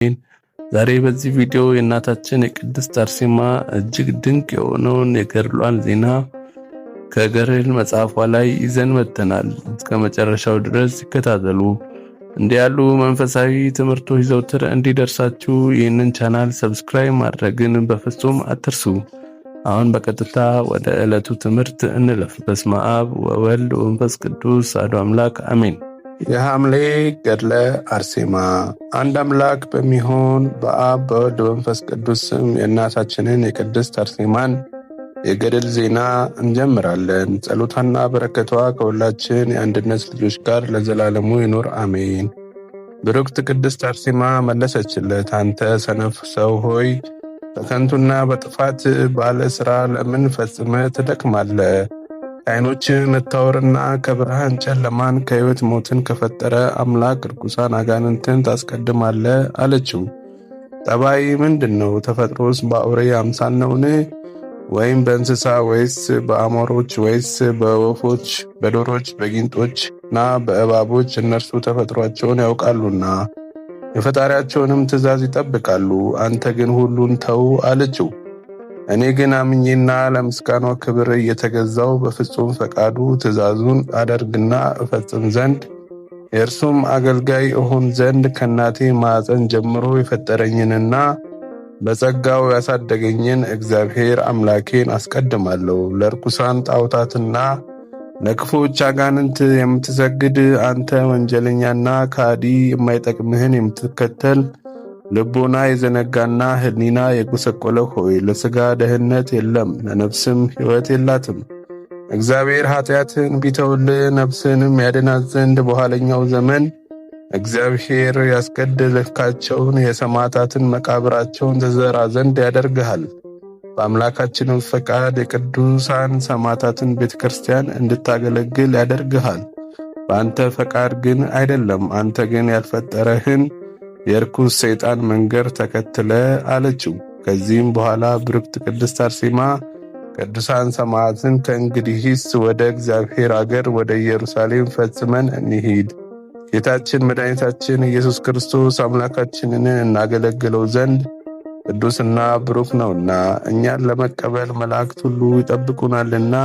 ዛሬ በዚህ ቪዲዮ የእናታችን የቅድስት አርሴማ እጅግ ድንቅ የሆነውን የገድሏን ዜና ከገድል መጽሐፏ ላይ ይዘን መጥተናል። እስከ መጨረሻው ድረስ ይከታተሉ። እንዲህ ያሉ መንፈሳዊ ትምህርቶች ዘውትር እንዲደርሳችሁ ይህንን ቻናል ሰብስክራይብ ማድረግን በፍጹም አትርሱ። አሁን በቀጥታ ወደ ዕለቱ ትምህርት እንለፍ። በስመ አብ ወወልድ ወመንፈስ ቅዱስ አሐዱ አምላክ አሜን። የሐምሌ ገድለ አርሴማ። አንድ አምላክ በሚሆን በአብ በወልድ በመንፈስ ቅዱስ ስም የእናታችንን የቅድስት አርሴማን የገድል ዜና እንጀምራለን። ጸሎታና በረከቷ ከሁላችን የአንድነት ልጆች ጋር ለዘላለሙ ይኖር አሜን። ብሩክት ቅድስት አርሴማ መለሰችለት፣ አንተ ሰነፍ ሰው ሆይ በከንቱና በጥፋት ባለ ሥራ ለምን ፈጽመ ትደክማለህ? ከዓይኖች መታወርና ከብርሃን ጨለማን ከሕይወት ሞትን ከፈጠረ አምላክ ርኩሳን አጋንንትን ታስቀድማለህ አለችው። ጠባይ ምንድን ነው? ተፈጥሮስ በአውሬ አምሳል ነውን? ወይም በእንስሳ ወይስ በአሞሮች ወይስ በወፎች በዶሮች በጊንጦችና በእባቦች? እነርሱ ተፈጥሯቸውን ያውቃሉና የፈጣሪያቸውንም ትእዛዝ ይጠብቃሉ። አንተ ግን ሁሉን ተው አለችው። እኔ ግን አምኜና ለምስጋናው ክብር እየተገዛው በፍጹም ፈቃዱ ትእዛዙን አደርግና እፈጽም ዘንድ የእርሱም አገልጋይ እሆን ዘንድ ከእናቴ ማዕፀን ጀምሮ የፈጠረኝንና በጸጋው ያሳደገኝን እግዚአብሔር አምላኬን አስቀድማለሁ። ለርኩሳን ጣዖታትና ለክፉዎች አጋንንት የምትሰግድ አንተ ወንጀለኛና ካዲ፣ የማይጠቅምህን የምትከተል ልቦና የዘነጋና ሕሊና የጎሰቆለ ሆይ ለሥጋ ደህንነት የለም፣ ለነፍስም ሕይወት የላትም። እግዚአብሔር ኃጢአትን ቢተውልህ ነፍስንም ያድናት ዘንድ በኋለኛው ዘመን እግዚአብሔር ያስገደልካቸውን የሰማዕታትን መቃብራቸውን ትዘራ ዘንድ ያደርግሃል። በአምላካችንም ፈቃድ የቅዱሳን ሰማዕታትን ቤተ ክርስቲያን እንድታገለግል ያደርግሃል። በአንተ ፈቃድ ግን አይደለም። አንተ ግን ያልፈጠረህን የርኩስ ሰይጣን መንገድ ተከትለ አለችው። ከዚህም በኋላ ብሩክት ቅድስት አርሴማ ቅዱሳን ሰማዕታትን ከእንግዲህስ ወደ እግዚአብሔር አገር ወደ ኢየሩሳሌም ፈጽመን እንሂድ፣ ጌታችን መድኃኒታችን ኢየሱስ ክርስቶስ አምላካችንን እናገለግለው ዘንድ ቅዱስና ብሩክ ነውና እኛን ለመቀበል መላእክት ሁሉ ይጠብቁናልና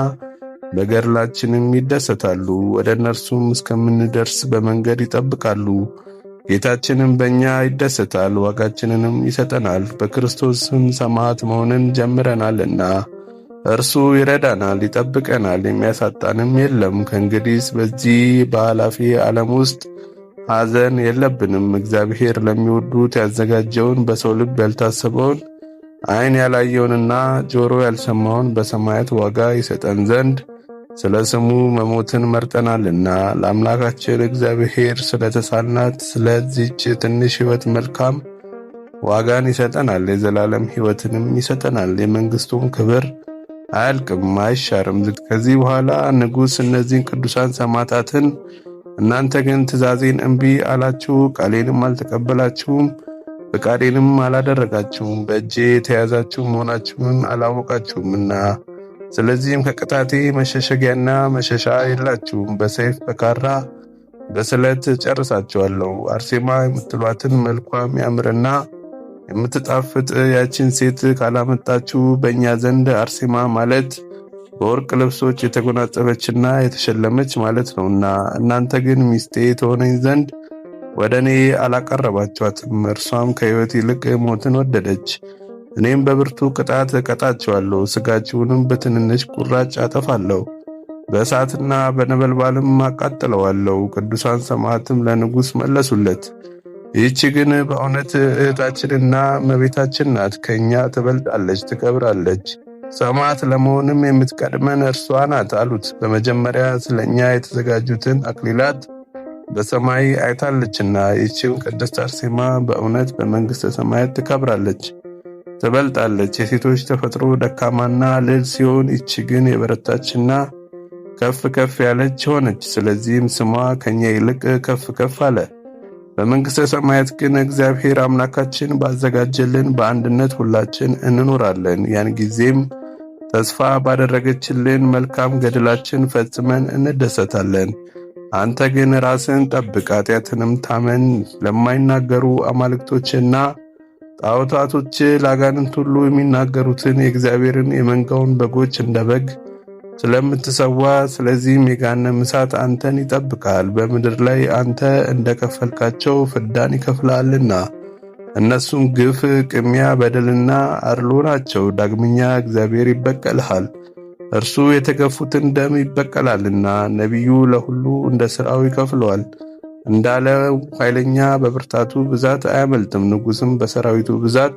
በገድላችንም ይደሰታሉ። ወደ እነርሱም እስከምንደርስ በመንገድ ይጠብቃሉ። ጌታችንም በእኛ ይደሰታል፣ ዋጋችንንም ይሰጠናል። በክርስቶስም ሰማዕት መሆንን ጀምረናልና እርሱ ይረዳናል፣ ይጠብቀናል፣ የሚያሳጣንም የለም። ከእንግዲህ በዚህ በኃላፊ ዓለም ውስጥ ሐዘን የለብንም። እግዚአብሔር ለሚወዱት ያዘጋጀውን በሰው ልብ ያልታሰበውን ዓይን ያላየውንና ጆሮ ያልሰማውን በሰማያት ዋጋ ይሰጠን ዘንድ ስለ ስሙ መሞትን መርጠናልና ለአምላካችን እግዚአብሔር ስለተሳልናት ስለዚህች ትንሽ ሕይወት መልካም ዋጋን ይሰጠናል፣ የዘላለም ሕይወትንም ይሰጠናል። የመንግሥቱም ክብር አያልቅም አይሻርም። ከዚህ በኋላ ንጉሥ እነዚህን ቅዱሳን ሰማዕታትን እናንተ ግን ትእዛዜን እምቢ አላችሁ፣ ቃሌንም አልተቀበላችሁም፣ ፈቃዴንም አላደረጋችሁም፣ በእጄ የተያዛችሁ መሆናችሁን አላወቃችሁምና ስለዚህም ከቅጣቴ መሸሸጊያና መሸሻ የላችሁም። በሰይፍ በካራ በስለት ጨርሳችኋለሁ። አርሴማ የምትሏትን መልኳም ያምርና የምትጣፍጥ ያችን ሴት ካላመጣችሁ በእኛ ዘንድ አርሴማ ማለት በወርቅ ልብሶች የተጎናጸፈችና የተሸለመች ማለት ነውና፣ እናንተ ግን ሚስቴ ትሆነኝ ዘንድ ወደ እኔ አላቀረባችኋትም። እርሷም ከሕይወት ይልቅ ሞትን ወደደች። እኔም በብርቱ ቅጣት እቀጣችኋለሁ፣ ሥጋችሁንም በትንንሽ ቁራጭ አጠፋለሁ፣ በእሳትና በነበልባልም አቃጥለዋለሁ። ቅዱሳን ሰማዕትም ለንጉሥ መለሱለት፣ ይህች ግን በእውነት እህታችንና እመቤታችን ናት፣ ከእኛ ትበልጣለች፣ ትከብራለች፣ ሰማዕት ለመሆንም የምትቀድመን እርሷ ናት አሉት። በመጀመሪያ ስለ እኛ የተዘጋጁትን አክሊላት በሰማይ አይታለችና ይህችም ቅድስት አርሴማ በእውነት በመንግሥተ ሰማያት ትከብራለች፣ ትበልጣለች። የሴቶች ተፈጥሮ ደካማና ልዕል ሲሆን ይቺ ግን የበረታችና ከፍ ከፍ ያለች ሆነች። ስለዚህም ስሟ ከኛ ይልቅ ከፍ ከፍ አለ። በመንግሥተ ሰማያት ግን እግዚአብሔር አምላካችን ባዘጋጀልን በአንድነት ሁላችን እንኖራለን። ያን ጊዜም ተስፋ ባደረገችልን መልካም ገድላችን ፈጽመን እንደሰታለን። አንተ ግን ራስህን ጠብቅ፣ ኃጢአትንም ታመን። ለማይናገሩ አማልክቶችና ጣዖታቶች ለአጋንንት ሁሉ የሚናገሩትን የእግዚአብሔርን የመንጋውን በጎች እንደ በግ ስለምትሰዋ፣ ስለዚህም የገሃነም እሳት አንተን ይጠብቃል። በምድር ላይ አንተ እንደከፈልካቸው ፍዳን ይከፍላልና። እነሱም ግፍ፣ ቅሚያ፣ በደልና አድሎ ናቸው። ዳግመኛ እግዚአብሔር ይበቀልሃል፣ እርሱ የተገፉትን ደም ይበቀላልና። ነቢዩ ለሁሉ እንደ ሥራው ይከፍለዋል እንዳለው ኃይለኛ በብርታቱ ብዛት አያመልጥም። ንጉሥም በሰራዊቱ ብዛት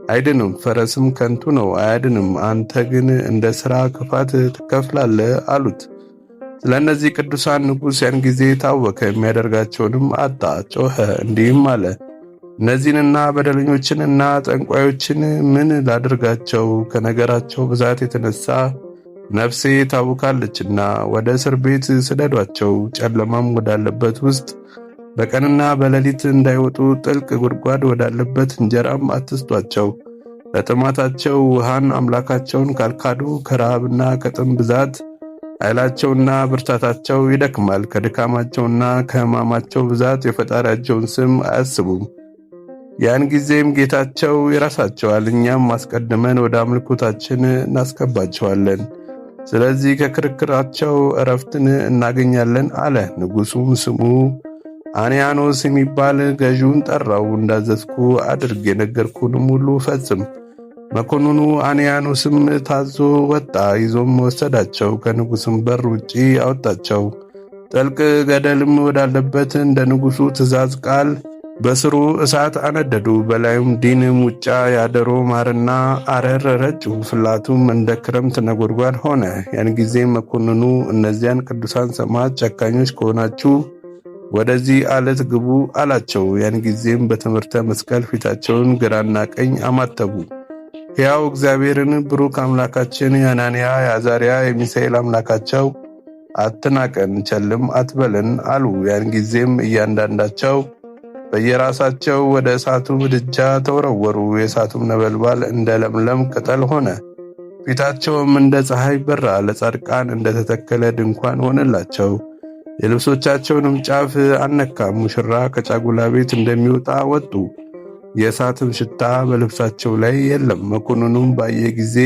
አይድንም። ፈረስም ከንቱ ነው አያድንም። አንተ ግን እንደ ሥራ ክፋት ትከፍላለህ አሉት። ስለ እነዚህ ቅዱሳን ንጉሥ ያን ጊዜ ታወከ፣ የሚያደርጋቸውንም አጣ። ጮኸ እንዲህም አለ፣ እነዚህንና በደለኞችንና ጠንቋዮችን ምን ላድርጋቸው? ከነገራቸው ብዛት የተነሳ ነፍሴ ታውካለችና ወደ እስር ቤት ስደዷቸው። ጨለማም ወዳለበት ውስጥ በቀንና በሌሊት እንዳይወጡ ጥልቅ ጉድጓድ ወዳለበት እንጀራም አትስጧቸው። ለጥማታቸው ውሃን አምላካቸውን ካልካዱ ከረሃብና ከጥም ብዛት ኃይላቸውና ብርታታቸው ይደክማል። ከድካማቸውና ከሕማማቸው ብዛት የፈጣሪያቸውን ስም አያስቡም። ያን ጊዜም ጌታቸው ይረሳቸዋል፣ እኛም አስቀድመን ወደ አምልኮታችን እናስገባቸዋለን። ስለዚህ ከክርክራቸው እረፍትን እናገኛለን አለ። ንጉሡም ስሙ አንያኖስ የሚባል ገዢውን ጠራው። እንዳዘዝኩ አድርግ፣ የነገርኩንም ሁሉ ፈጽም። መኮንኑ አንያኖስም ታዞ ወጣ፣ ይዞም ወሰዳቸው። ከንጉሥም በር ውጪ አወጣቸው። ጥልቅ ገደልም ወዳለበት እንደ ንጉሡ ትእዛዝ ቃል በስሩ እሳት አነደዱ። በላዩም ዲን፣ ሙጫ፣ ያደሮ ማርና አረር ረጩ። ፍላቱም እንደ ክረምት ነጎድጓድ ሆነ። ያን ጊዜ መኮንኑ እነዚያን ቅዱሳን ሰማዕታት ጨካኞች ከሆናችሁ ወደዚህ አለት ግቡ አላቸው። ያን ጊዜም በትምህርተ መስቀል ፊታቸውን ግራና ቀኝ አማተቡ። ሕያው እግዚአብሔርን ብሩክ አምላካችን የአናንያ የአዛርያ የሚሳኤል አምላካቸው አትናቀን፣ ቸልም አትበለን አሉ። ያን ጊዜም እያንዳንዳቸው በየራሳቸው ወደ እሳቱ ምድጃ ተወረወሩ። የእሳቱም ነበልባል እንደ ለምለም ቅጠል ሆነ፣ ፊታቸውም እንደ ፀሐይ በራ። ለጻድቃን እንደተተከለ ድንኳን ሆነላቸው፣ የልብሶቻቸውንም ጫፍ አነካም። ሙሽራ ከጫጉላ ቤት እንደሚወጣ ወጡ፣ የእሳትም ሽታ በልብሳቸው ላይ የለም። መኮንኑም ባየ ጊዜ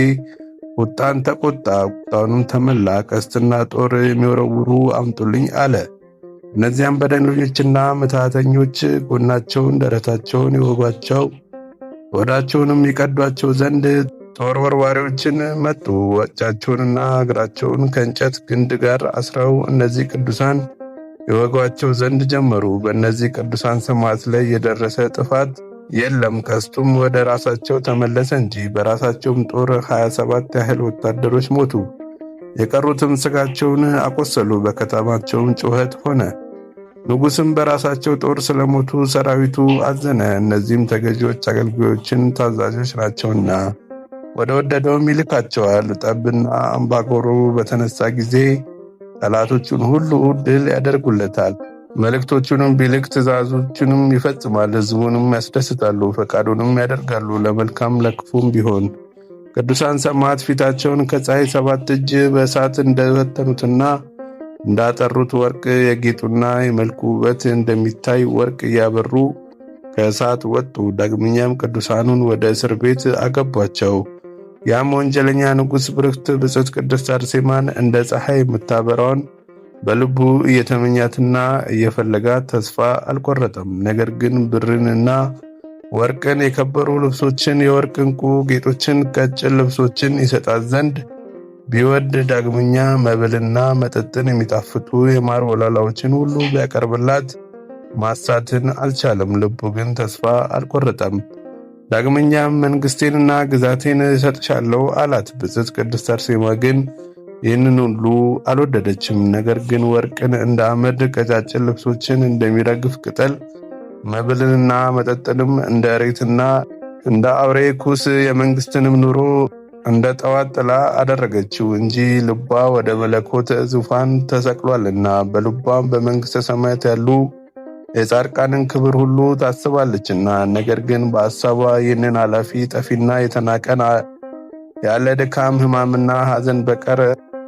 ቁጣን ተቆጣ፣ ቁጣውንም ተመላ። ቀስትና ጦር የሚወረውሩ አምጡልኝ አለ። እነዚያም በደለኞችና ምትሃተኞች ጎናቸውን፣ ደረታቸውን ይወጓቸው፣ ሆዳቸውንም ይቀዷቸው ዘንድ ጦር ወርዋሪዎችን መጡ። እጃቸውንና እግራቸውን ከእንጨት ግንድ ጋር አስረው እነዚህ ቅዱሳን ይወጓቸው ዘንድ ጀመሩ። በእነዚህ ቅዱሳን ሰማዕታት ላይ የደረሰ ጥፋት የለም፣ ቀስቱም ወደ ራሳቸው ተመለሰ እንጂ። በራሳቸውም ጦር 27 ያህል ወታደሮች ሞቱ። የቀሩትም ሥጋቸውን አቆሰሉ። በከተማቸውም ጩኸት ሆነ። ንጉሥም በራሳቸው ጦር ስለሞቱ ሰራዊቱ አዘነ። እነዚህም ተገዢዎች አገልጋዮችን ታዛዦች ናቸውና ወደ ወደደውም ይልካቸዋል። ጠብና አምባጓሮ በተነሳ ጊዜ ጠላቶቹን ሁሉ ድል ያደርጉለታል። መልእክቶቹንም ቢልክ ትእዛዞቹንም ይፈጽማል። ሕዝቡንም ያስደስታሉ፣ ፈቃዱንም ያደርጋሉ፣ ለመልካም ለክፉም ቢሆን። ቅዱሳን ሰማዕታት ፊታቸውን ከፀሐይ 7 እጅ በእሳት እንደበተኑትና እንዳጠሩት ወርቅ የጌጡና የመልኩ ውበት እንደሚታይ ወርቅ እያበሩ ከእሳት ወጡ። ዳግመኛም ቅዱሳኑን ወደ እስር ቤት አገቧቸው። ያም ወንጀለኛ ንጉሥ ብርክት ብጽዕት ቅድስት አርሴማን እንደ ፀሐይ የምታበራውን በልቡ እየተመኛትና እየፈለጋት ተስፋ አልቆረጠም። ነገር ግን ብርንና ወርቅን፣ የከበሩ ልብሶችን፣ የወርቅ ዕንቁ ጌጦችን፣ ቀጭን ልብሶችን ይሰጣት ዘንድ ቢወድ ዳግመኛ መብልና መጠጥን የሚጣፍጡ የማር ወላላዎችን ሁሉ ቢያቀርብላት ማሳትን አልቻለም። ልቡ ግን ተስፋ አልቆረጠም። ዳግመኛም መንግሥቴንና ግዛቴን እሰጥሻለሁ አላት። ብጽዕት ቅድስት አርሴማ ግን ይህንን ሁሉ አልወደደችም። ነገር ግን ወርቅን እንደ አመድ፣ ቀጫጭን ልብሶችን እንደሚረግፍ ቅጠል፣ መብልንና መጠጥንም እንደ እሬትና እንደ አውሬ ኩስ፣ የመንግሥትንም ኑሮ እንደ ጠዋት ጥላ አደረገችው እንጂ ልቧ ወደ መለኮት ዙፋን ተሰቅሏልና። በልቧም በመንግሥተ ሰማያት ያሉ የጻድቃንን ክብር ሁሉ ታስባለችና። ነገር ግን በሐሳቧ ይህንን ኃላፊ ጠፊና የተናቀን ያለ ድካም ሕማምና ሐዘን በቀር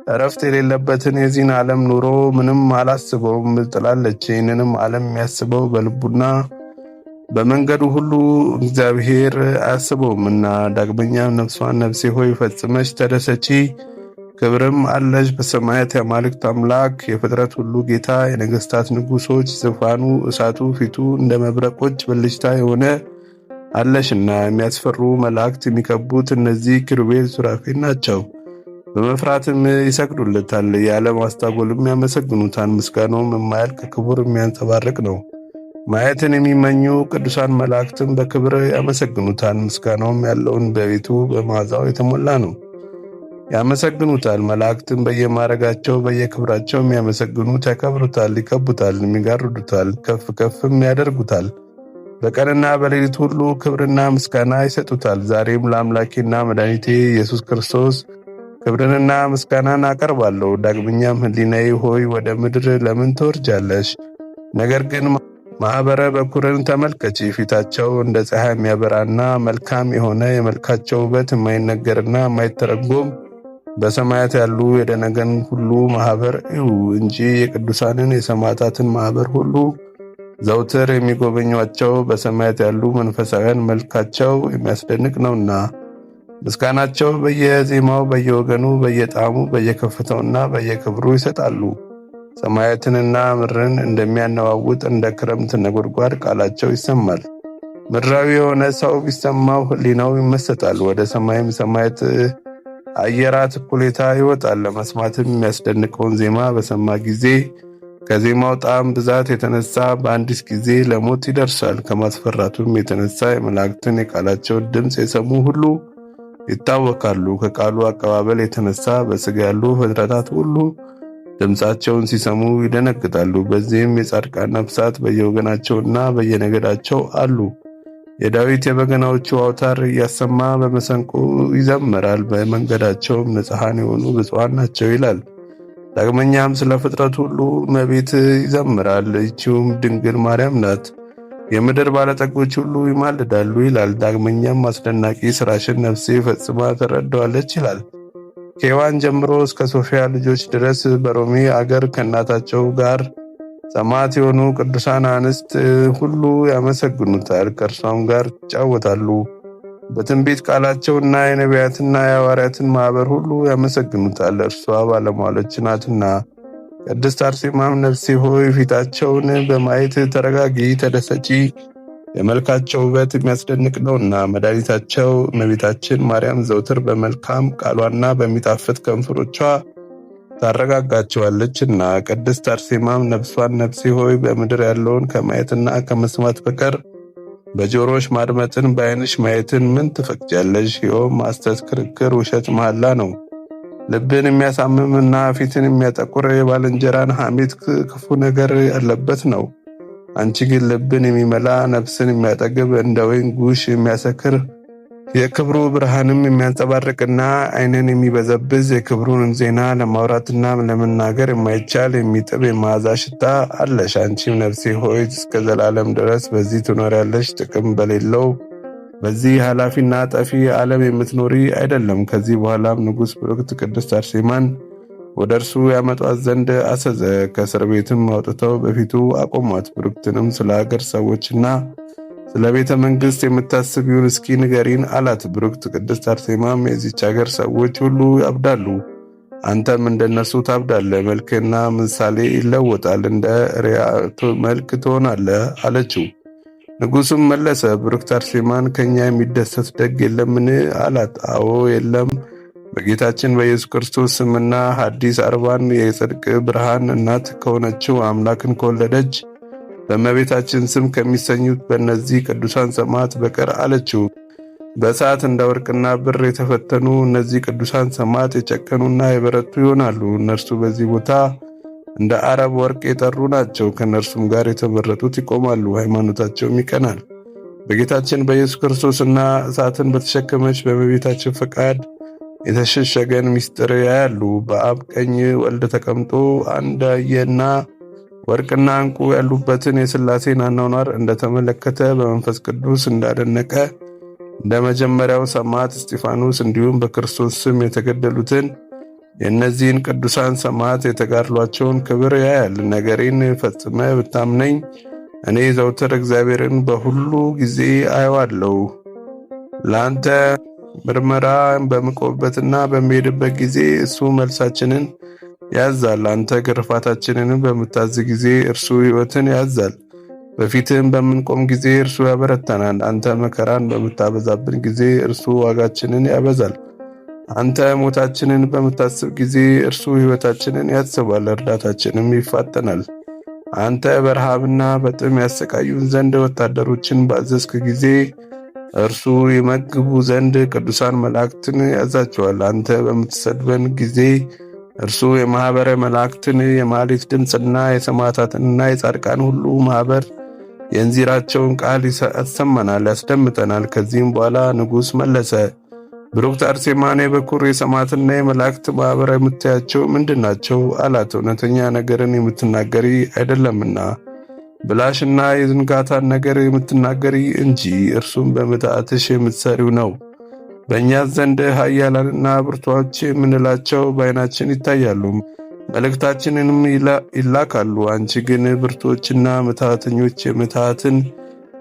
እረፍት የሌለበትን የዚህን ዓለም ኑሮ ምንም አላስበውም ትላለች። ይህንንም ዓለም የሚያስበው በልቡና በመንገዱ ሁሉ እግዚአብሔር አያስበውምና። ዳግመኛም ነፍሷን ነፍሴ ሆይ ፈጽመሽ ተደሰቺ፣ ክብርም አለሽ በሰማያት የአማልክት አምላክ የፍጥረት ሁሉ ጌታ የነገሥታት ንጉሶች ዙፋኑ እሳቱ ፊቱ እንደ መብረቆች ብልጭታ የሆነ አለሽና። የሚያስፈሩ መላእክት የሚከቡት እነዚህ ኪሩቤል ሱራፌል ናቸው። በመፍራትም ይሰግዱለታል፣ ያለ ማስታጎልም ያመሰግኑታል። ምስጋናውም የማያልቅ ክቡር የሚያንጸባርቅ ነው። ማየትን የሚመኙ ቅዱሳን መላእክትም በክብር ያመሰግኑታል። ምስጋናውም ያለውን በቤቱ በመዓዛው የተሞላ ነው። ያመሰግኑታል። መላእክትም በየማዕረጋቸው በየክብራቸው የሚያመሰግኑት ያከብሩታል፣ ይከቡታል፣ የሚጋርዱታል፣ ከፍ ከፍም ያደርጉታል። በቀንና በሌሊት ሁሉ ክብርና ምስጋና ይሰጡታል። ዛሬም ለአምላኬና መድኃኒቴ ኢየሱስ ክርስቶስ ክብርንና ምስጋናን አቀርባለሁ። ዳግመኛም ሕሊናዬ ሆይ ወደ ምድር ለምን ትወርጃለሽ? ነገር ግን ማኅበረ በኩርን ተመልከቺ። ፊታቸው እንደ ፀሐይ የሚያበራና መልካም የሆነ የመልካቸው ውበት የማይነገርና የማይተረጎም በሰማያት ያሉ የደነገን ሁሉ ማኅበር እዩ እንጂ የቅዱሳንን የሰማዕታትን ማኅበር ሁሉ ዘውትር የሚጎበኟቸው በሰማያት ያሉ መንፈሳውያን መልካቸው የሚያስደንቅ ነውና። ምስጋናቸው በየዜማው በየወገኑ በየጣዕሙ በየከፍታውና በየክብሩ ይሰጣሉ። ሰማያትንና ምድርን እንደሚያነዋውጥ እንደ ክረምት ነጎድጓድ ቃላቸው ይሰማል። ምድራዊ የሆነ ሰው ቢሰማው ሕሊናው ይመሰጣል። ወደ ሰማይም ሰማያት አየራት እኩሌታ ይወጣል። ለመስማትም የሚያስደንቀውን ዜማ በሰማ ጊዜ ከዜማው ጣዕም ብዛት የተነሳ በአንዲት ጊዜ ለሞት ይደርሳል። ከማስፈራቱም የተነሳ የመላእክትን የቃላቸውን ድምፅ የሰሙ ሁሉ ይታወካሉ። ከቃሉ አቀባበል የተነሳ በሥጋ ያሉ ፍጥረታት ሁሉ ድምፃቸውን ሲሰሙ ይደነግጣሉ። በዚህም የጻድቃን ነፍሳት በየወገናቸውና በየነገዳቸው አሉ። የዳዊት የበገናዎቹ አውታር እያሰማ በመሰንቆ ይዘምራል። በመንገዳቸውም ንጹሐን የሆኑ ብፁዓን ናቸው ይላል። ዳግመኛም ስለ ፍጥረት ሁሉ እመቤት ይዘምራል። ይህችውም ድንግል ማርያም ናት። የምድር ባለጠጎች ሁሉ ይማልዳሉ ይላል። ዳግመኛም አስደናቂ ሥራሽን ነፍሴ ፈጽማ ትረዳዋለች ይላል። ከሔዋን ጀምሮ እስከ ሶፊያ ልጆች ድረስ በሮሜ አገር ከእናታቸው ጋር ሰማዕት የሆኑ ቅዱሳን አንስት ሁሉ ያመሰግኑታል፣ ከእርሷም ጋር ይጫወታሉ። በትንቢት ቃላቸውና የነቢያትና የሐዋርያትን ማኅበር ሁሉ ያመሰግኑታል፣ እርሷ ባለሟሎች ናትና። ቅድስት አርሴማም ነፍሴ ሆይ ፊታቸውን በማየት ተረጋጊ፣ ተደሰጪ፣ የመልካቸው ውበት የሚያስደንቅ ነውና። መድኃኒታቸው እመቤታችን ማርያም ዘውትር በመልካም ቃሏና በሚጣፍጥ ከንፈሮቿ ታረጋጋቸዋለችና። ቅድስት አርሴማም ነፍሷን ነፍሴ ሆይ በምድር ያለውን ከማየትና ከመስማት በቀር በጆሮሽ ማድመጥን በዓይንሽ ማየትን ምን ትፈቅጃለሽ? ይኸውም ሐሰት፣ ክርክር፣ ውሸት፣ መሐላ ነው። ልብን የሚያሳምምና ፊትን የሚያጠቁር የባልንጀራን ሐሜት ክፉ ነገር ያለበት ነው። አንቺ ግን ልብን የሚመላ ነፍስን የሚያጠግብ እንደ ወይን ጉሽ የሚያሰክር የክብሩ ብርሃንም የሚያንጸባርቅና ዓይንን የሚበዘብዝ የክብሩን ዜና ለማውራትና ለመናገር የማይቻል የሚጥም የመዓዛ ሽታ አለሽ። አንቺም ነፍሴ ሆይ እስከ ዘላለም ድረስ በዚህ ትኖሪያለሽ። ጥቅም በሌለው በዚህ ኃላፊና ጠፊ ዓለም የምትኖሪ አይደለም። ከዚህ በኋላም ንጉሥ ብሩክት ቅድስት አርሴማን ወደ እርሱ ያመጧት ዘንድ አሰዘ። ከእስር ቤትም አውጥተው በፊቱ አቆሟት። ብሩክትንም ስለ ሀገር ሰዎችና ስለ ቤተ መንግሥት የምታስቢውን እስኪ ንገሪን አላት። ብሩክት ቅድስት አርሴማም የዚች ሀገር ሰዎች ሁሉ ያብዳሉ፣ አንተም እንደነሱ ታብዳለህ። መልክና ምሳሌ ይለወጣል፣ እንደ ሪያ መልክ ትሆናለህ አለችው። ንጉሡም መለሰ፣ ብሩክት አርሴማን ከእኛ የሚደሰት ደግ የለምን አላት። አዎ የለም፣ በጌታችን በኢየሱስ ክርስቶስ ስምና ሐዲስ አርባን የጽድቅ ብርሃን እናት ከሆነችው አምላክን ከወለደች በእመቤታችን ስም ከሚሰኙት በእነዚህ ቅዱሳን ሰማዕት በቀር አለችው። በእሳት እንደ ወርቅና ብር የተፈተኑ እነዚህ ቅዱሳን ሰማዕት የጨከኑና የበረቱ ይሆናሉ። እነርሱ በዚህ ቦታ እንደ አረብ ወርቅ የጠሩ ናቸው። ከእነርሱም ጋር የተመረጡት ይቆማሉ፣ ሃይማኖታቸውም ይቀናል። በጌታችን በኢየሱስ ክርስቶስና እሳትን በተሸከመች በእመቤታችን ፈቃድ የተሸሸገን ምስጢር ያያሉ። በአብ ቀኝ ወልድ ተቀምጦ አንዳየና ወርቅና ዕንቁ ያሉበትን የሥላሴን አኗኗር እንደተመለከተ በመንፈስ ቅዱስ እንዳደነቀ እንደ መጀመሪያው ሰማዕት እስጢፋኖስ እንዲሁም በክርስቶስ ስም የተገደሉትን የእነዚህን ቅዱሳን ሰማዕት የተጋድሏቸውን ክብር ያያል። ነገሬን ፈጽመ ብታምነኝ እኔ ዘውትር እግዚአብሔርን በሁሉ ጊዜ አየዋለሁ። ለአንተ ምርመራ በምቆምበትና በሚሄድበት ጊዜ እሱ መልሳችንን ያዛል። አንተ ግርፋታችንን በምታዝ ጊዜ እርሱ ሕይወትን ያዛል። በፊትህም በምንቆም ጊዜ እርሱ ያበረታናል። አንተ መከራን በምታበዛብን ጊዜ እርሱ ዋጋችንን ያበዛል። አንተ ሞታችንን በምታስብ ጊዜ እርሱ ሕይወታችንን ያስባል፣ እርዳታችንም ይፋጠናል። አንተ በረሃብና በጥም ያሰቃዩን ዘንድ ወታደሮችን ባዘዝክ ጊዜ እርሱ ይመግቡ ዘንድ ቅዱሳን መላእክትን ያዛቸዋል። አንተ በምትሰድበን ጊዜ እርሱ የማኅበረ መላእክትን የማኅሌት ድምፅና የሰማዕታትንና የጻድቃን ሁሉ ማኅበር የእንዚራቸውን ቃል ያሰማናል፣ ያስደምጠናል። ከዚህም በኋላ ንጉሥ መለሰ፣ ብሩክት አርሴማን የበኩር የሰማዕትና የመላእክት ማኅበር የምታያቸው ምንድናቸው? አላት። እውነተኛ ነገርን የምትናገሪ አይደለምና ብላሽና የዝንጋታን ነገር የምትናገሪ እንጂ፣ እርሱም በምትሃትሽ የምትሰሪው ነው። በእኛ ዘንድ ኃያላንና ብርቱዎች የምንላቸው በዓይናችን ይታያሉ፣ መልእክታችንንም ይላካሉ። አንቺ ግን ብርቱዎችና ምትሃተኞች የምትሃትን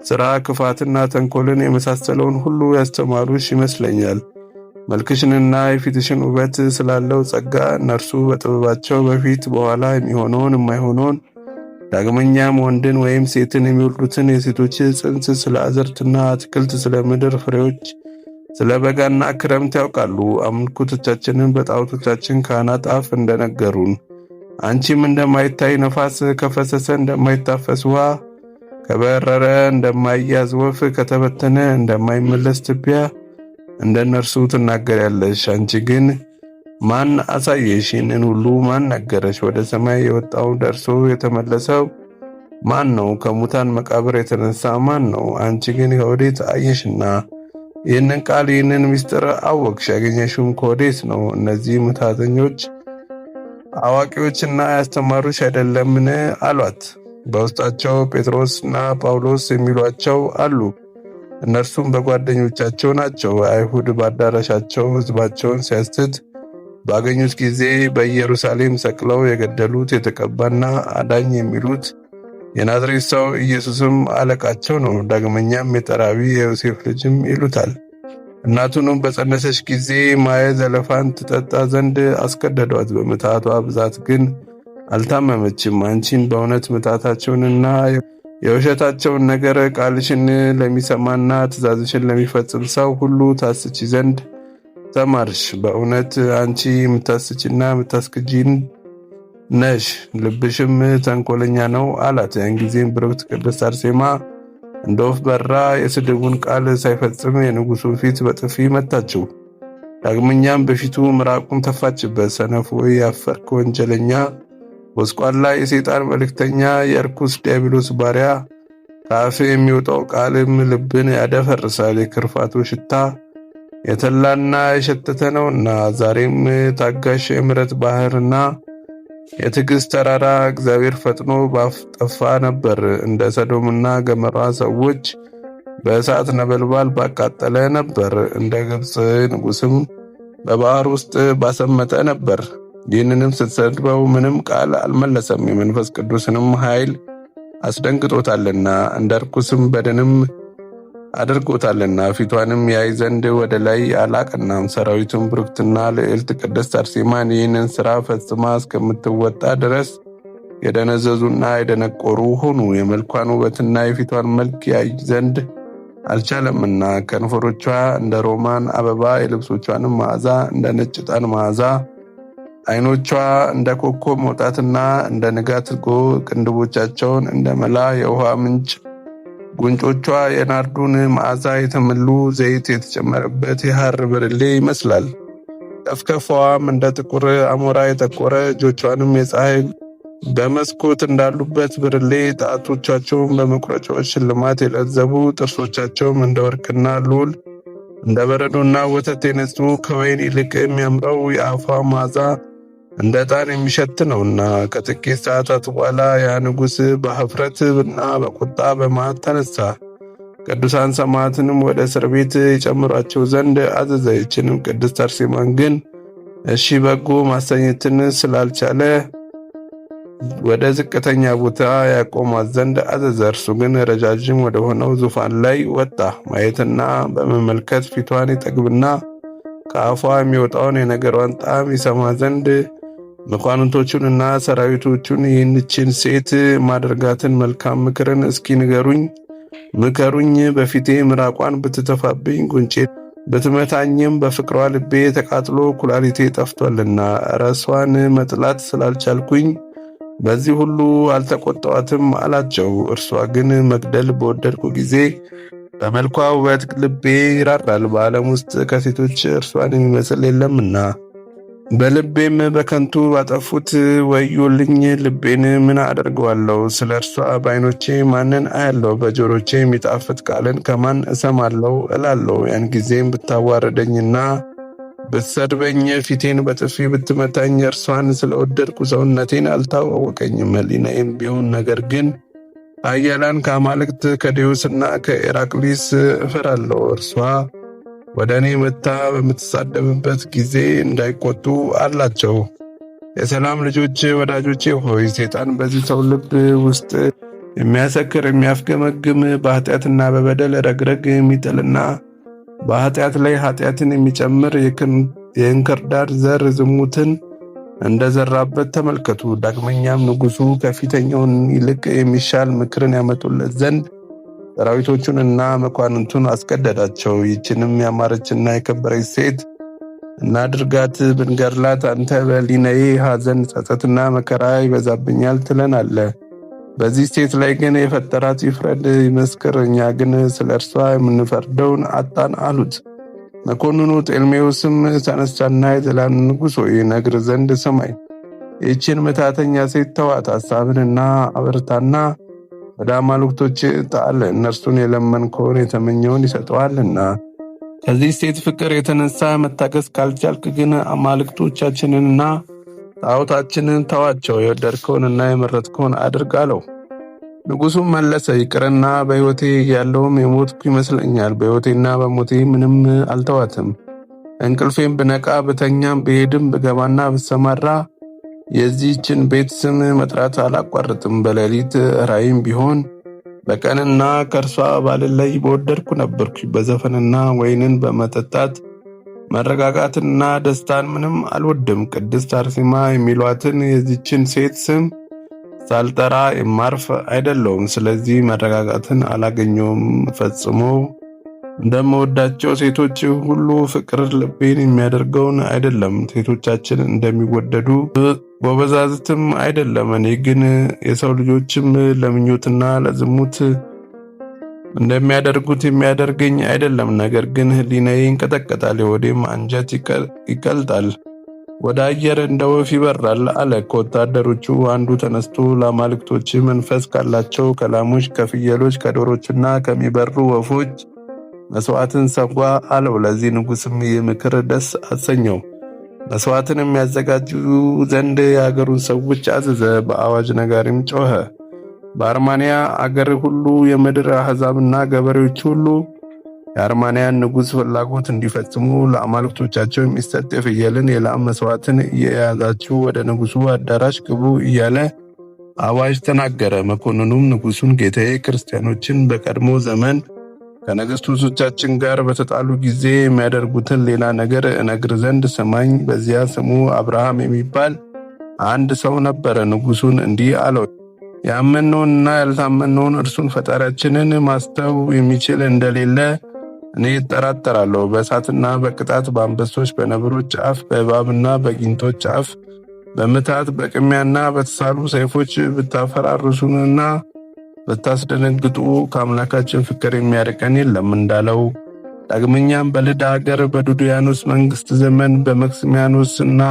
ሥራ ክፋትና ተንኮልን የመሳሰለውን ሁሉ ያስተማሩሽ ይመስለኛል። መልክሽንና የፊትሽን ውበት ስላለው ጸጋ እነርሱ በጥበባቸው በፊት በኋላ የሚሆነውን የማይሆነውን ዳግመኛም ወንድን ወይም ሴትን የሚወልዱትን የሴቶች ጽንስ ስለ አዝርዕትና አትክልት ስለ ምድር ፍሬዎች ስለ በጋና ክረምት ያውቃሉ። አምልኮቶቻችንን በጣዖቶቻችን ካህናት አፍ እንደነገሩን አንቺም እንደማይታይ ነፋስ ከፈሰሰ እንደማይታፈስ ውሃ ከበረረ እንደማይያዝ ወፍ ከተበተነ እንደማይመለስ ትቢያ እንደነርሱ ትናገሪያለሽ። አንቺ ግን ማን አሳየሽ? ይህንን ሁሉ ማን ነገረሽ? ወደ ሰማይ የወጣው ደርሶ የተመለሰው ማን ነው? ከሙታን መቃብር የተነሳ ማን ነው? አንቺ ግን ከወዴት አየሽና ይህንን ቃል ይህንን ምስጢር አወቅሽ? ያገኘሽውም ከወዴት ነው? እነዚህ ምትሃተኞች አዋቂዎችና ያስተማሩሽ አይደለምን? አሏት። በውስጣቸው ጴጥሮስና ጳውሎስ የሚሏቸው አሉ። እነርሱም በጓደኞቻቸው ናቸው። አይሁድ በአዳራሻቸው ሕዝባቸውን ሲያስትት ባገኙት ጊዜ በኢየሩሳሌም ሰቅለው የገደሉት የተቀባና አዳኝ የሚሉት የናዝሬት ሰው ኢየሱስም አለቃቸው ነው። ዳግመኛም የጠራቢ የዮሴፍ ልጅም ይሉታል። እናቱንም በጸነሰች ጊዜ ማየ ዘለፋን ትጠጣ ዘንድ አስገደዷት። በምትሃቷ ብዛት ግን አልታመመችም። አንቺን በእውነት ምትሃታቸውንና የውሸታቸውን ነገር ቃልሽን ለሚሰማና ትእዛዝሽን ለሚፈጽም ሰው ሁሉ ታስቺ ዘንድ ተማርሽ። በእውነት አንቺ የምታስቺና የምታስክጂን ነሽ፣ ልብሽም ተንኮለኛ ነው አላት። ያን ጊዜም ብሩክት ቅድስት አርሴማ እንደ ወፍ በራ የስድቡን ቃል ሳይፈጽም የንጉሡን ፊት በጥፊ መታችው። ዳግመኛም በፊቱ ምራቁን ተፋችበት። ሰነፍ ሆይ ያፈርክ ወንጀለኛ፣ ጎስቋላ የሰይጣን መልእክተኛ፣ የርኩስ ዲያብሎስ ባሪያ፣ ከአፍ የሚወጣው ቃልም ልብን ያደፈርሳል። የክርፋቱ ሽታ የተላና የሸተተ ነውና። ዛሬም ታጋሽ የምሕረት ባህርና የትዕግሥት ተራራ እግዚአብሔር ፈጥኖ ባጠፋ ነበር። እንደ ሰዶምና ገሞራ ሰዎች በእሳት ነበልባል ባቃጠለ ነበር። እንደ ግብፅ ንጉሥም በባህር ውስጥ ባሰመጠ ነበር። ይህንንም ስትሰድበው ምንም ቃል አልመለሰም። የመንፈስ ቅዱስንም ኃይል አስደንግጦታልና እንደ ርኩስም በድንም አድርጎታልና ፊቷንም ያይ ዘንድ ወደ ላይ አላቀናም። ሰራዊቱም ብሩክትና ልዕልት ቅድስት አርሴማን ይህንን ሥራ ፈጽማ እስከምትወጣ ድረስ የደነዘዙና የደነቆሩ ሆኑ። የመልኳን ውበትና የፊቷን መልክ ያይ ዘንድ አልቻለምና ከንፈሮቿ እንደ ሮማን አበባ፣ የልብሶቿንም መዓዛ እንደ ነጭ ዕጣን መዓዛ፣ ዓይኖቿ እንደ ኮከብ መውጣትና እንደ ንጋት ቅንድቦቻቸውን እንደ መላ የውሃ ምንጭ፣ ጉንጮቿ የናርዱን መዓዛ የተመሉ ዘይት የተጨመረበት የሐር ብርሌ ይመስላል። ከፍከፏም እንደ ጥቁር አሞራ የጠቆረ፣ እጆቿንም የፀሐይ በመስኮት እንዳሉበት ብርሌ፣ ጣቶቻቸውም በመቁረጫዎች ሽልማት የለዘቡ፣ ጥርሶቻቸውም እንደ ወርቅና ሉል እንደ በረዶና ወተት የነጹ፣ ከወይን ይልቅ የሚያምረው የአፏ መዓዛ እንደ ዕጣን የሚሸት ነውና። ከጥቂት ሰዓታት በኋላ ያ ንጉሥ በኀፍረትና በቁጣ በመዓት ተነሳ። ቅዱሳን ሰማዕትንም ወደ እስር ቤት ይጨምሯቸው ዘንድ አዘዘ። ይህችንም ቅድስት አርሴማን ግን እሺ በጎ ማሰኘትን ስላልቻለ ወደ ዝቅተኛ ቦታ ያቆማት ዘንድ አዘዘ። እርሱ ግን ረጃጅም ወደ ሆነው ዙፋን ላይ ወጣ። ማየትና በመመልከት ፊቷን ይጠግብና ከአፏ የሚወጣውን የነገሯን ጣዕም ይሰማ ዘንድ መኳንንቶቹንና ሰራዊቶቹን ይህችን ሴት ማድረጋትን መልካም ምክርን እስኪ ምከሩኝ። በፊቴ ምራቋን ብትተፋብኝ ጉንጬ ብትመታኝም በፍቅሯ ልቤ ተቃጥሎ ኩላሊቴ ጠፍቷልና ራሷን መጥላት ስላልቻልኩኝ በዚህ ሁሉ አልተቆጣዋትም አላቸው። እርሷ ግን መግደል በወደድኩ ጊዜ በመልኳ ውበት ልቤ ይራራል፣ በዓለም ውስጥ ከሴቶች እርሷን የሚመስል የለምና። በልቤም በከንቱ ባጠፉት ወዮልኝ። ልቤን ምን አደርገዋለሁ? ስለ እርሷ በዓይኖቼ ማንን አያለሁ? በጆሮቼ የሚጣፍጥ ቃልን ከማን እሰማለሁ እላለሁ። ያን ጊዜም ብታዋረደኝና ብትሰድበኝ ፊቴን በጥፊ ብትመታኝ እርሷን ስለወደድኩ ሰውነቴን አልታወቀኝም፣ ሕሊናዬም ቢሆን። ነገር ግን ኃያላን ከአማልክት ከዴዎስና ከኤራቅሊስ እፈራለሁ። እርሷ ወደ እኔ መጥታ በምትሳደብበት ጊዜ እንዳይቆጡ አላቸው። የሰላም ልጆች ወዳጆቼ ሆይ ሰይጣን በዚህ ሰው ልብ ውስጥ የሚያሰክር የሚያፍገመግም በኃጢአትና በበደል ረግረግ የሚጥልና በኃጢአት ላይ ኃጢአትን የሚጨምር የእንክርዳድ ዘር ዝሙትን እንደዘራበት ተመልከቱ። ዳግመኛም ንጉሡ ከፊተኛውን ይልቅ የሚሻል ምክርን ያመጡለት ዘንድ ሰራዊቶቹንና መኳንንቱን አስገደዳቸው። ይህችንም ያማረችና የከበረች ሴት እናድርጋት ብንገድላት አንተ በሕሊናዬ ሐዘን፣ ጸጸትና መከራ ይበዛብኛል ትለናለህ። በዚህ ሴት ላይ ግን የፈጠራት ይፍረድ ይመስክር፣ እኛ ግን ስለ እርሷ የምንፈርደውን አጣን አሉት። መኮንኑ ጤልሜዎስም ተነሳና የዘላን ንጉሥ ሆይ ነግር ዘንድ ስማኝ፣ ይህችን ምታተኛ ሴት ተዋት፣ ሐሳብንና አበርታና ወደ አማልክቶች ጣል፣ እነርሱን የለመንከውን የተመኘውን ይሰጠዋልና። ከዚህ ሴት ፍቅር የተነሳ መታገስ ካልቻልክ ግን አማልክቶቻችንንና ጣዖታችንን ተዋቸው፣ የወደድከውንና የመረጥከውን አድርግ አለው። ንጉሡም መለሰ፣ ይቅርና በሕይወቴ ያለውም የሞትኩ ይመስለኛል። በሕይወቴና በሞቴ ምንም አልተዋትም። እንቅልፌም ብነቃ ብተኛም ብሄድም ብገባና ብሰማራ የዚህችን ቤት ስም መጥራት አላቋርጥም። በሌሊት ራእይም ቢሆን በቀንና ከእርሷ ባልለይ በወደድኩ ነበርኩ። በዘፈንና ወይንን በመጠጣት መረጋጋትና ደስታን ምንም አልወድም። ቅድስት አርሴማ የሚሏትን የዚችን ሴት ስም ሳልጠራ የማርፍ አይደለሁም። ስለዚህ መረጋጋትን አላገኘውም። ፈጽሞ እንደምወዳቸው ሴቶች ሁሉ ፍቅር ልቤን የሚያደርገውን አይደለም። ሴቶቻችን እንደሚወደዱ ጎበዛዝትም አይደለም። እኔ ግን የሰው ልጆችም ለምኞትና ለዝሙት እንደሚያደርጉት የሚያደርገኝ አይደለም። ነገር ግን ሕሊናዬ ይንቀጠቀጣል፣ የሆዴም አንጀት ይቀልጣል፣ ወደ አየር እንደ ወፍ ይበራል አለ። ከወታደሮቹ አንዱ ተነስቶ ለአማልክቶች መንፈስ ካላቸው ከላሞች፣ ከፍየሎች፣ ከዶሮችና ከሚበሩ ወፎች መስዋዕትን ሰዋ አለው። ለዚህ ንጉሥም ይህ ምክር ደስ አሰኘው። መስዋዕትን የሚያዘጋጁ ዘንድ የአገሩን ሰዎች አዘዘ። በአዋጅ ነጋሪም ጮኸ። በአርማንያ አገር ሁሉ የምድር አሕዛብና ገበሬዎች ሁሉ የአርማንያን ንጉሥ ፍላጎት እንዲፈጽሙ ለአማልክቶቻቸው የሚሰጥ የፍየልን የላም መስዋዕትን እየያዛችሁ ወደ ንጉሡ አዳራሽ ግቡ እያለ አዋጅ ተናገረ። መኮንኑም ንጉሡን፣ ጌታዬ ክርስቲያኖችን በቀድሞ ዘመን ከነገሥታቶቻችን ጋር በተጣሉ ጊዜ የሚያደርጉትን ሌላ ነገር እነግር ዘንድ ስማኝ። በዚያ ስሙ አብርሃም የሚባል አንድ ሰው ነበረ። ንጉሡን እንዲህ አለው፣ ያመነውንና ያልታመነውን እርሱን ፈጣሪያችንን ማስተው የሚችል እንደሌለ እኔ እጠራጠራለሁ። በእሳትና በቅጣት፣ በአንበሶች፣ በነብሮች አፍ፣ በእባብና በጊንጦች አፍ፣ በምታት፣ በቅሚያና በተሳሉ ሰይፎች ብታፈራርሱንና ብታስደነግጡ ከአምላካችን ፍቅር የሚያርቀን የለም እንዳለው። ዳግመኛም በልዳ አገር በዱድያኖስ መንግሥት ዘመን በመክስሚያኖስና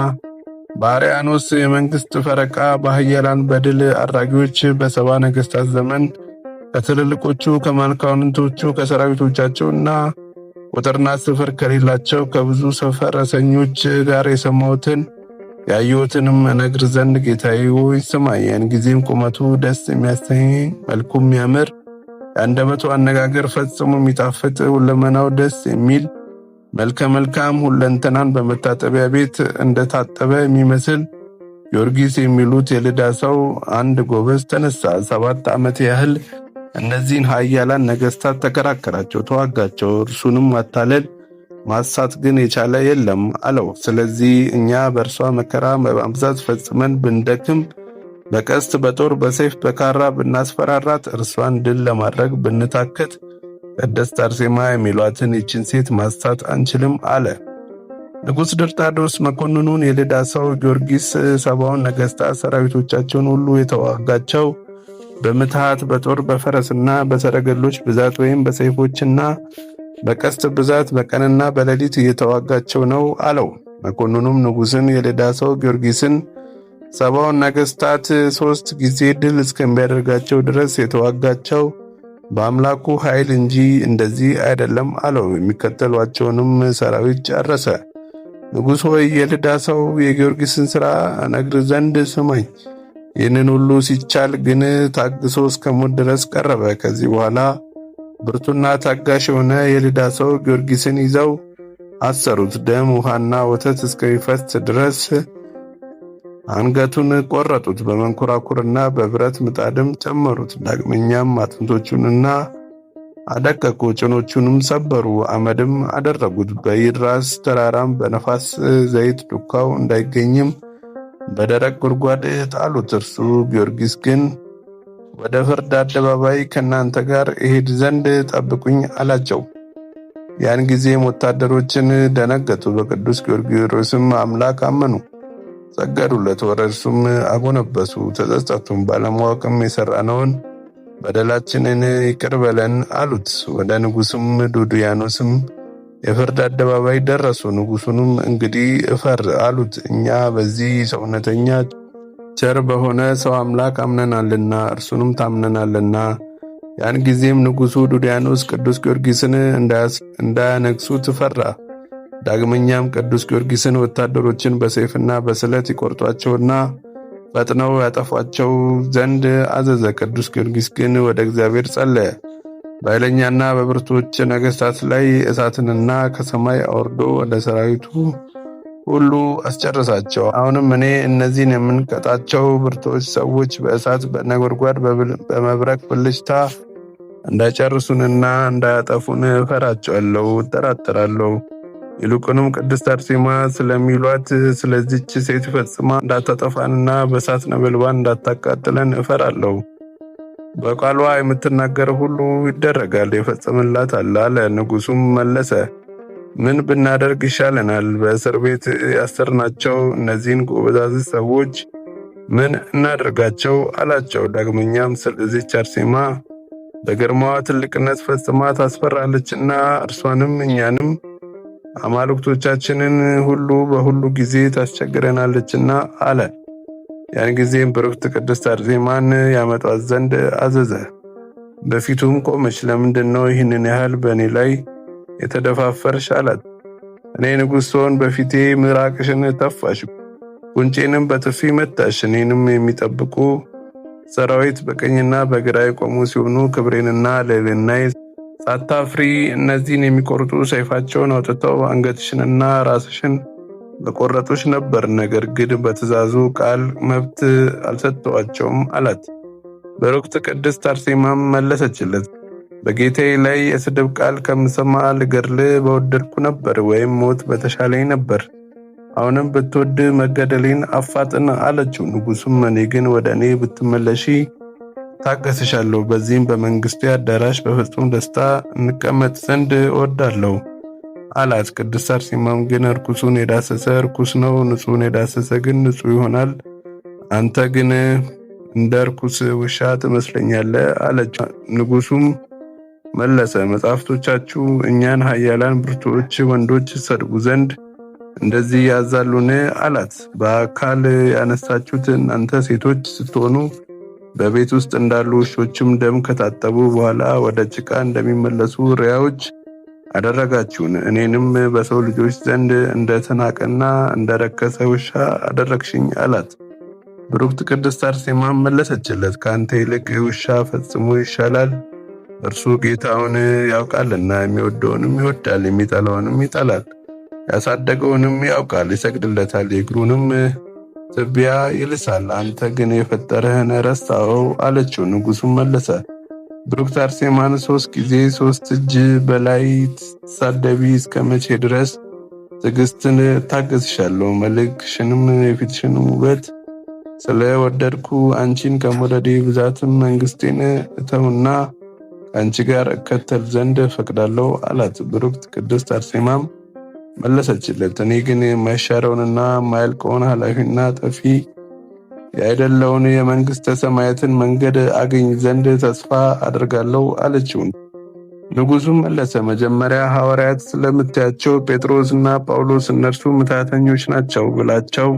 በአርያኖስ የመንግሥት ፈረቃ በኃያላን በድል አድራጊዎች በሰባ ነገሥታት ዘመን ከትልልቆቹ ከመኳንንቶቹ ከሰራዊቶቻቸውና ቁጥርና ስፍር ከሌላቸው ከብዙ ፈረሰኞች ጋር የሰማሁትን ያየሁትንም እነግር ዘንድ ጌታዬ ሆይ ስማኝ። ያን ጊዜም ቁመቱ ደስ የሚያሰኝ መልኩም የሚያምር የአንደበቱ አነጋገር ፈጽሞ የሚጣፍጥ ሁለመናው ደስ የሚል መልከ መልካም ሁለንተናን በመታጠቢያ ቤት እንደታጠበ የሚመስል ጊዮርጊስ የሚሉት የልዳ ሰው አንድ ጎበዝ ተነሳ። 7 ዓመት ያህል እነዚህን ኃያላን ነገሥታት ተከራከራቸው፣ ተዋጋቸው። እርሱንም ማታለል ማሳት ግን የቻለ የለም አለው። ስለዚህ እኛ በእርሷ መከራ በማብዛት ፈጽመን ብንደክም፣ በቀስት በጦር በሰይፍ በካራ ብናስፈራራት፣ እርሷን ድል ለማድረግ ብንታክት ቅድስት አርሴማ የሚሏትን ይችን ሴት ማሳት አንችልም አለ። ንጉሥ ድርጣድስ መኮንኑን የልዳ ሰው ጊዮርጊስ 70 ነገሥታት ሰራዊቶቻቸውን ሁሉ የተዋጋቸው በምትሃት በጦር በፈረስና በሰረገሎች ብዛት ወይም በሰይፎችና በቀስት ብዛት በቀንና በሌሊት እየተዋጋቸው ነው አለው። መኮንኑም ንጉሥን የልዳ ሰው ጊዮርጊስን 70 ነገሥታት 3 ጊዜ ድል እስከሚያደርጋቸው ድረስ የተዋጋቸው በአምላኩ ኃይል እንጂ እንደዚህ አይደለም አለው። የሚከተሏቸውንም ሰራዊት ጨረሰ። ንጉሥ ሆይ የልዳ ሰው የጊዮርጊስን ሥራ እነግር ዘንድ ስማኝ። ይህንን ሁሉ ሲቻል ግን ታግሶ እስከ ሞት ድረስ ቀረበ። ከዚህ በኋላ ብርቱና ታጋሽ የሆነ የልዳ ሰው ጊዮርጊስን ይዘው አሰሩት። ደም ውሃና ወተት እስከሚፈስ ድረስ አንገቱን ቆረጡት። በመንኮራኩርና በብረት ምጣድም ጨመሩት። ዳግመኛም አጥንቶቹንና አደቀቁ፣ ጭኖቹንም ሰበሩ፣ አመድም አደረጉት። በይድራስ ተራራም በነፋስ ዘይት ዱካው እንዳይገኝም በደረቅ ጉድጓድ ጣሉት። እርሱ ጊዮርጊስ ግን ወደ ፍርድ አደባባይ ከእናንተ ጋር እሄድ ዘንድ ጠብቁኝ አላቸው። ያን ጊዜም ወታደሮችን ደነገጡ፣ በቅዱስ ጊዮርጊስም አምላክ አመኑ፣ ሰገዱለት፣ ወደ እርሱም አጎነበሱ፣ ተጸጸቱም። ባለማወቅም የሠራነውን በደላችንን ይቅር በለን አሉት። ወደ ንጉሥም ዱድያኖስም የፍርድ አደባባይ ደረሱ። ንጉሡንም እንግዲህ እፈር አሉት። እኛ በዚህ ሰውነተኛ ቸር በሆነ ሰው አምላክ አምነናልና እርሱንም ታምነናልና። ያን ጊዜም ንጉሡ ዱድያኖስ ቅዱስ ጊዮርጊስን እንዳያነግሡት ፈራ። ዳግመኛም ቅዱስ ጊዮርጊስን ወታደሮችን በሰይፍና በስለት ይቆርጧቸውና ፈጥነው ያጠፏቸው ዘንድ አዘዘ። ቅዱስ ጊዮርጊስ ግን ወደ እግዚአብሔር ጸለየ። በኃይለኛና በብርቶች ነገሥታት ላይ እሳትንና ከሰማይ አውርዶ ወደ ሰራዊቱ ሁሉ አስጨረሳቸው። አሁንም እኔ እነዚህን የምንቀጣቸው ብርቶች ሰዎች በእሳት በነጎድጓድ በመብረቅ ብልጭታ እንዳይጨርሱንና እንዳያጠፉን እፈራቸዋለሁ፣ እጠራጠራለሁ። ይልቁንም ቅድስት አርሴማ ስለሚሏት ስለዚች ሴት ፈጽማ እንዳታጠፋንና በእሳት ነበልባል እንዳታቃጥለን እፈራለሁ። በቃሏ የምትናገር ሁሉ ይደረጋል፣ ይፈጸምላታል አለ። ንጉሡም መለሰ፣ ምን ብናደርግ ይሻለናል? በእስር ቤት ያሰርናቸው እነዚህን ጎበዛዝት ሰዎች ምን እናደርጋቸው አላቸው። ዳግመኛም ስለዚች አርሴማ በግርማዋ ትልቅነት ፈጽማ ታስፈራለችና እርሷንም እኛንም አማልክቶቻችንን ሁሉ በሁሉ ጊዜ ታስቸግረናለችና አለ። ያን ጊዜም ብርክት ቅድስት አርሴማን ያመጧት ዘንድ አዘዘ። በፊቱም ቆመች። ለምንድነው ይህንን ያህል በእኔ ላይ የተደፋፈርሽ አላት። እኔ ንጉሥ ስሆን በፊቴ ምራቅሽን ተፋሽ፣ ጉንጬንም በጥፊ መታሽ። እኔንም የሚጠብቁ ሰራዊት በቀኝና በግራ የቆሙ ሲሆኑ ክብሬንና ልዕልናዬ ሳታፍሪ እነዚህን የሚቆርጡ ሰይፋቸውን አውጥተው አንገትሽንና ራስሽን በቆረጡሽ ነበር። ነገር ግን በትእዛዙ ቃል መብት አልሰጠዋቸውም አላት። በሩክት ቅድስት አርሴማም መለሰችለት፣ በጌታዬ ላይ የስድብ ቃል ከምሰማ ልገድል በወደድኩ ነበር፣ ወይም ሞት በተሻለኝ ነበር። አሁንም ብትወድ መገደሌን አፋጥን አለችው። ንጉሡም እኔ ግን ወደ እኔ ብትመለሺ ታገስሻለሁ፣ በዚህም በመንግስቴ አዳራሽ በፍጹም ደስታ እንቀመጥ ዘንድ እወዳለሁ አላት። ቅድስት አርሴማም ግን ርኩሱን የዳሰሰ ርኩስ ነው፣ ንጹሕን የዳሰሰ ግን ንጹሕ ይሆናል። አንተ ግን እንደ ርኩስ ውሻ ትመስለኛለህ አለች። ንጉሡም መለሰ፣ መጻሕፍቶቻችሁ እኛን ኃያላን ብርቱዎች ወንዶች ሰድቡ ዘንድ እንደዚህ ያዛሉን አላት። በአካል ያነሳችሁት እናንተ ሴቶች ስትሆኑ በቤት ውስጥ እንዳሉ ውሾችም ደም ከታጠቡ በኋላ ወደ ጭቃ እንደሚመለሱ ሪያዎች አደረጋችሁን። እኔንም በሰው ልጆች ዘንድ እንደተናቀና እንደረከሰ ውሻ አደረግሽኝ አላት። ብሩክት ቅድስት አርሴማም መለሰችለት፣ ከአንተ ይልቅ ውሻ ፈጽሞ ይሻላል። እርሱ ጌታውን ያውቃልና የሚወደውንም ይወዳል፣ የሚጠላውንም ይጠላል። ያሳደገውንም ያውቃል፣ ይሰግድለታል፣ የእግሩንም ትቢያ ይልሳል። አንተ ግን የፈጠረህን ረሳኸው አለችው። ንጉሡም መለሰ፣ ብሩክት አርሴማን 3 ጊዜ 3 እጅ በላይ ትሳደቢ እስከ መቼ ድረስ ትዕግስትን ታገስሻለሁ? መልክሽንም የፊትሽንም ውበት ስለወደድኩ አንቺን ከመውደዴ ብዛትም መንግስቴን እተውና ከአንቺ ጋር እከተል ዘንድ ፈቅዳለሁ አላት። ብሩክት ቅድስት አርሴማም መለሰችለት፣ እኔ ግን የማይሻረውንና የማያልቀውን ኃላፊና ጠፊ ያይደለውን የመንግስተ ሰማያትን መንገድ አገኝ ዘንድ ተስፋ አድርጋለሁ አለችው። ንጉሡም መለሰ፣ መጀመሪያ ሐዋርያት ስለምታያቸው ጴጥሮስና ጳውሎስ እነርሱ ምትሃተኞች ናቸው ብላቸው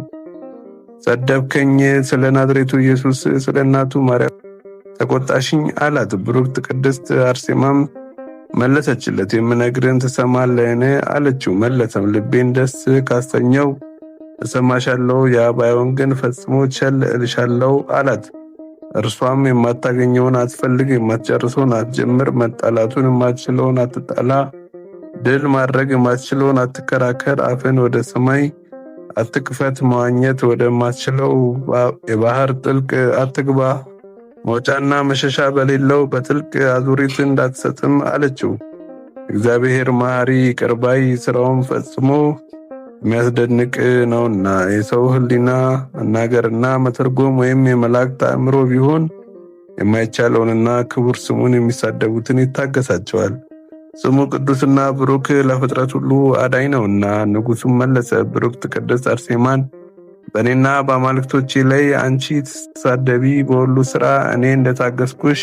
ሰደብከኝ፣ ስለ ናዝሬቱ ኢየሱስ ስለ እናቱ ማርያም ተቆጣሽኝ አላት። ብሩክት ቅድስት አርሴማም መለሰችለት፣ የምነግርህን ትሰማለህን አለችው። መለሰም፣ ልቤን ደስ ካሰኘው እሰማሻለሁ፣ ያ ባይሆን ግን ፈጽሞ ቸል እልሻለሁ አላት። እርሷም የማታገኘውን አትፈልግ፣ የማትጨርሰውን አትጀምር፣ መጣላቱን የማትችለውን አትጣላ፣ ድል ማድረግ የማትችለውን አትከራከር፣ አፍን ወደ ሰማይ አትክፈት፣ መዋኘት ወደማትችለው የባህር ጥልቅ አትግባ፣ መውጫና መሸሻ በሌለው በጥልቅ አዙሪት እንዳትሰጥም አለችው። እግዚአብሔር መሐሪ ይቅር ባይ ሥራውን ፈጽሞ የሚያስደንቅ ነውና የሰው ሕሊና መናገርና መተርጎም ወይም የመላእክት አእምሮ ቢሆን የማይቻለውንና ክቡር ስሙን የሚሳደቡትን ይታገሳቸዋል። ስሙ ቅዱስና ብሩክ ለፍጥረት ሁሉ አዳኝ ነውና። ንጉሡም መለሰ፣ ብሩክት ቅድስት አርሴማን በእኔና በአማልክቶቼ ላይ አንቺ ትሳደቢ በሁሉ ሥራ እኔ እንደታገስኩሽ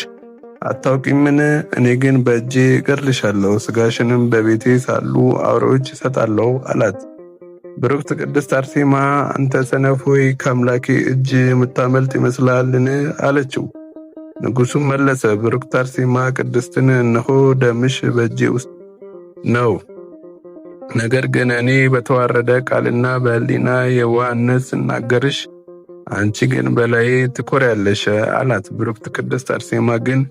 አታውቂምን? እኔ ግን በእጄ እገድልሻለሁ፣ ሥጋሽንም በቤቴ ሳሉ አውሬዎች እሰጣለሁ አላት። ብሩክት ቅድስት አርሴማ አንተ ሰነፍ ሆይ ከአምላኬ እጅ የምታመልጥ ይመስልሃልን? አለችው። ንጉሡም መለሰ፣ ብሩክት አርሴማ ቅድስትን፣ እነሆ ደምሽ በእጄ ውስጥ ነው። ነገር ግን እኔ በተዋረደ ቃልና በሕሊና የዋህነት ስናገርሽ፣ አንቺ ግን በላዬ ትኮሪያለሽ አላት። ብሩክት ቅድስት አርሴማ ግን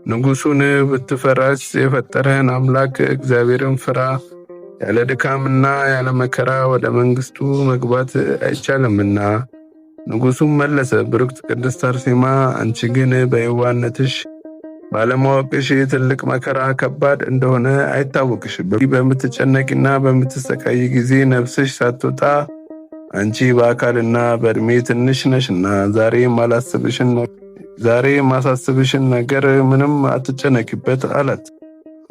ንጉሡን ብትፈራስ የፈጠረህን አምላክ እግዚአብሔርን ፍራ፣ ያለ ድካምና ያለ መከራ ወደ መንግስቱ መግባት አይቻልምና። ንጉሡም መለሰ፣ ብሩክት ቅድስት አርሴማ አንቺ ግን በየዋህነትሽ ባለማወቅሽ ትልቅ መከራ ከባድ እንደሆነ አይታወቅሽ። በምትጨነቂና በምትሰቃይ ጊዜ ነፍስሽ ሳትወጣ አንቺ በአካልና በእድሜ ትንሽ ነሽና ዛሬ ማሳስብሽን ነገር ምንም አትጨነቂበት አላት።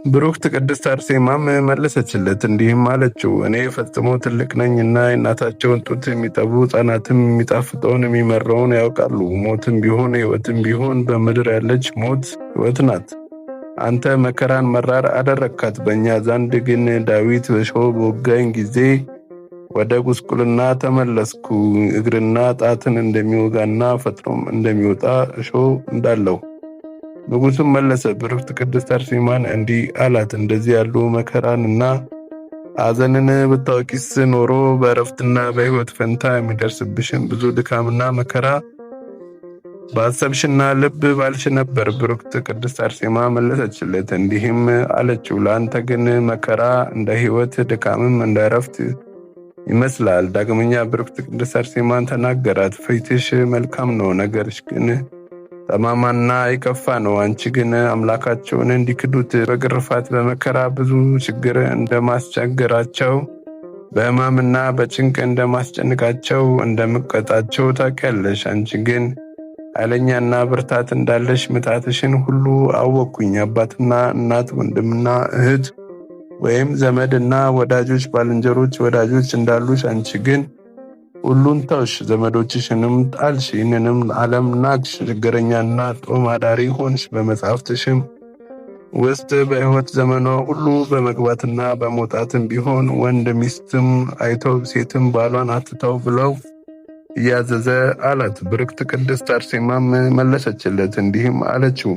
ብሩክት ቅድስት አርሴማም መለሰችለት እንዲህም አለችው፣ እኔ ፈጽሞ ትልቅ ነኝና የእናታቸውን ጡት የሚጠቡ ሕፃናትም የሚጣፍጠውን የሚመራውን ያውቃሉ። ሞትም ቢሆን ሕይወትም ቢሆን በምድር ያለች ሞት ሕይወት ናት። አንተ መከራን መራር አደረግካት። በእኛ ዘንድ ግን ዳዊት በእሾህ በወጋኝ ጊዜ ወደ ጉስቁልና ተመለስኩ፣ እግርና ጣትን እንደሚወጋና ፈጥኖም እንደሚወጣ እሾህ እንዳለው። ንጉሡም መለሰ፣ ብሩክት ቅድስት አርሴማን እንዲህ አላት፣ እንደዚህ ያሉ መከራንና ሐዘንን ብታውቂስ ኖሮ በእረፍትና በሕይወት ፈንታ የሚደርስብሽን ብዙ ድካምና መከራ ባሰብሽና ልብ ባልሽ ነበር። ብሩክት ቅድስት አርሴማ መለሰችለት እንዲህም አለችው፣ ለአንተ ግን መከራ እንደ ሕይወት ድካምም እንደ እረፍት ይመስላል። ዳግመኛ ብሩክት ቅድስት አርሴማን ተናገራት፣ ፊትሽ መልካም ነው፣ ነገርሽ ግን ጠማማና የከፋ ነው። አንቺ ግን አምላካቸውን እንዲክዱት በግርፋት በመከራ ብዙ ችግር እንደማስቸግራቸው በሕማምና በጭንቅ እንደማስጨንቃቸው እንደምቀጣቸው ታውቂያለሽ። አንቺ ግን ኃይለኛና ብርታት እንዳለሽ ምጣትሽን ሁሉ አወቅኩኝ። አባትና እናት ወንድምና እህት ወይም ዘመድና ወዳጆች ባልንጀሮች ወዳጆች እንዳሉሽ አንቺ ግን ሁሉን ተውሽ፣ ዘመዶችሽንም ጣልሽ። ይህንንም ዓለም ናቅሽ፣ ችግረኛና ጦም አዳሪ ሆንሽ። በመጽሐፍትሽም ውስጥ በሕይወት ዘመኗ ሁሉ በመግባትና በመውጣትም ቢሆን ወንድ ሚስትም አይተው ሴትም ባሏን አትተው ብለው እያዘዘ አላት። ብሩክት ቅድስት አርሴማም መለሰችለት እንዲህም አለችው፣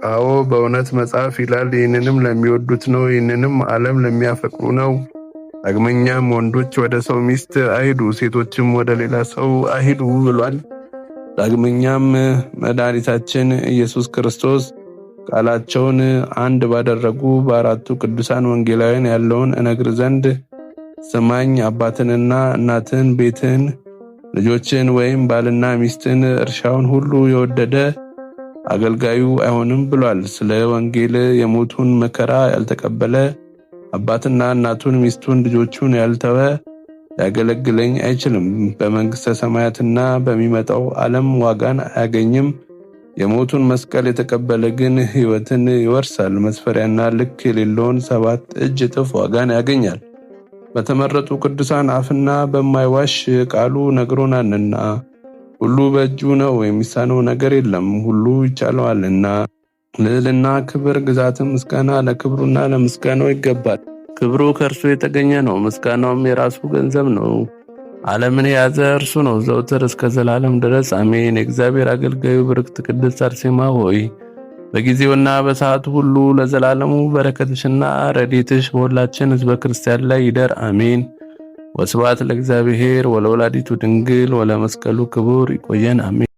አዎ በእውነት መጽሐፍ ይላል፣ ይህንንም ለሚወዱት ነው፣ ይህንንም ዓለም ለሚያፈቅሩ ነው። ዳግመኛም ወንዶች ወደ ሰው ሚስት አይሂዱ፣ ሴቶችም ወደ ሌላ ሰው አይሂዱ ብሏል። ዳግመኛም መድኃኒታችን ኢየሱስ ክርስቶስ ቃላቸውን አንድ ባደረጉ በአራቱ ቅዱሳን ወንጌላውያን ያለውን እነግር ዘንድ ስማኝ። አባትንና እናትን፣ ቤትን፣ ልጆችን ወይም ባልና ሚስትን፣ እርሻውን ሁሉ የወደደ አገልጋዩ አይሆንም ብሏል። ስለ ወንጌል የሞቱን መከራ ያልተቀበለ አባትና እናቱን፣ ሚስቱን፣ ልጆቹን ያልተወ ሊያገለግለኝ አይችልም። በመንግሥተ ሰማያትና በሚመጣው ዓለም ዋጋን አያገኝም። የሞቱን መስቀል የተቀበለ ግን ሕይወትን ይወርሳል። መስፈሪያና ልክ የሌለውን 7 እጥፍ ዋጋን ያገኛል። በተመረጡ ቅዱሳን አፍና በማይዋሽ ቃሉ ነግሮናልና ሁሉ በእጁ ነው፣ የሚሳነው ነገር የለም፣ ሁሉ ይቻለዋልና። ልዕልና፣ ክብር፣ ግዛትም፣ ምስጋና ለክብሩና ለምስጋናው ይገባል። ክብሩ ከእርሱ የተገኘ ነው፣ ምስጋናውም የራሱ ገንዘብ ነው። ዓለምን የያዘ እርሱ ነው፣ ዘውትር እስከ ዘላለም ድረስ አሜን። የእግዚአብሔር አገልጋዩ ብርክት ቅድስት አርሴማ ሆይ በጊዜውና በሰዓቱ ሁሉ ለዘላለሙ በረከትሽና ረድኤትሽ በሁላችን ሕዝበ ክርስቲያን ላይ ይደር አሜን። ወስብሐት ለእግዚአብሔር ወለወላዲቱ ድንግል ወለመስቀሉ ክቡር። ይቆየን አሜን።